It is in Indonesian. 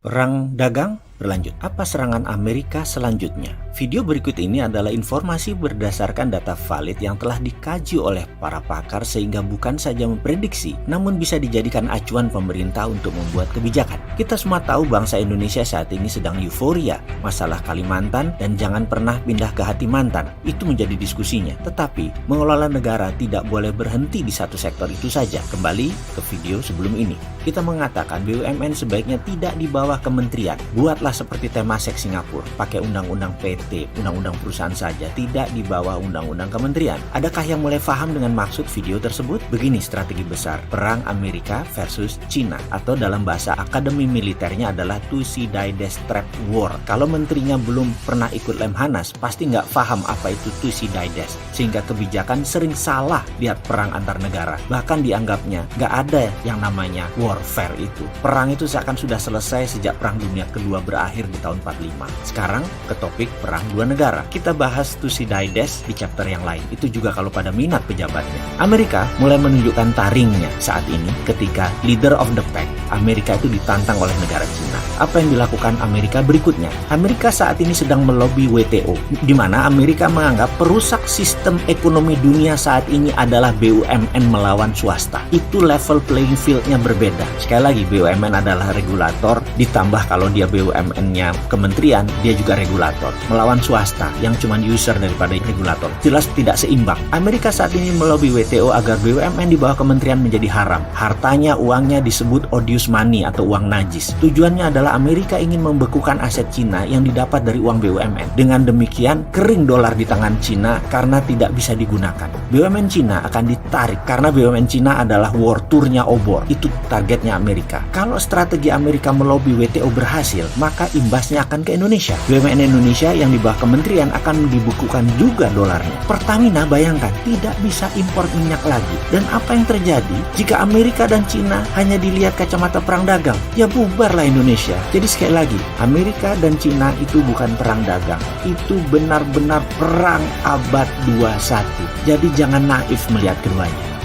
Perang dagang berlanjut. Apa serangan Amerika selanjutnya? Video berikut ini adalah informasi berdasarkan data valid yang telah dikaji oleh para pakar sehingga bukan saja memprediksi, namun bisa dijadikan acuan pemerintah untuk membuat kebijakan. Kita semua tahu bangsa Indonesia saat ini sedang euforia masalah Kalimantan dan jangan pernah pindah ke hati mantan. Itu menjadi diskusinya. Tetapi mengelola negara tidak boleh berhenti di satu sektor itu saja. Kembali ke video sebelum ini. Kita mengatakan BUMN sebaiknya tidak di bawah kementerian. Buatlah seperti Temasek Singapura, pakai undang-undang PT, undang-undang perusahaan saja, tidak di bawah undang-undang kementerian. Adakah yang mulai paham dengan maksud video tersebut? Begini strategi besar perang Amerika versus China, atau dalam bahasa akademi militernya adalah Thucydides Trap War. Kalau menterinya belum pernah ikut Lemhanas, pasti nggak paham apa itu Thucydides, sehingga kebijakan sering salah lihat perang antar negara. Bahkan dianggapnya nggak ada yang namanya warfare itu. Perang itu seakan sudah selesai sejak Perang Dunia Kedua berakhir di tahun 45. Sekarang ke topik perang dua negara. Kita bahas Thucydides di chapter yang lain. Itu juga kalau pada minat pejabatnya. Amerika mulai menunjukkan taringnya saat ini ketika leader of the pack, Amerika itu ditantang oleh negara Cina. Apa yang dilakukan Amerika berikutnya? Amerika saat ini sedang melobi WTO, di mana Amerika menganggap perusak sistem ekonomi dunia saat ini adalah BUMN melawan swasta. Itu level playing field-nya berbeda. Sekali lagi, BUMN adalah regulator, ditambah kalau dia BUMN-nya kementerian, dia juga regulator. Melawan swasta yang cuma user daripada regulator. Jelas tidak seimbang. Amerika saat ini melobi WTO agar BUMN di bawah kementerian menjadi haram. Hartanya, uangnya disebut odious money atau uang najis. Tujuannya adalah Amerika ingin membekukan aset Cina yang didapat dari uang BUMN. Dengan demikian, kering dolar di tangan Cina karena tidak bisa digunakan. BUMN Cina akan ditarik karena BUMN Cina adalah war tour-nya obor. Itu targetnya Amerika. Kalau strategi Amerika melobi WTO berhasil, maka imbasnya akan ke Indonesia. BUMN Indonesia yang di bawah kementerian akan dibukukan juga dolarnya. Pertamina bayangkan tidak bisa impor minyak lagi. Dan apa yang terjadi jika Amerika dan Cina hanya dilihat kacamata perang dagang? Ya bubarlah Indonesia. Jadi sekali lagi, Amerika dan Cina itu bukan perang dagang. Itu benar-benar perang abad 21. Jadi jangan naif melihat keduanya.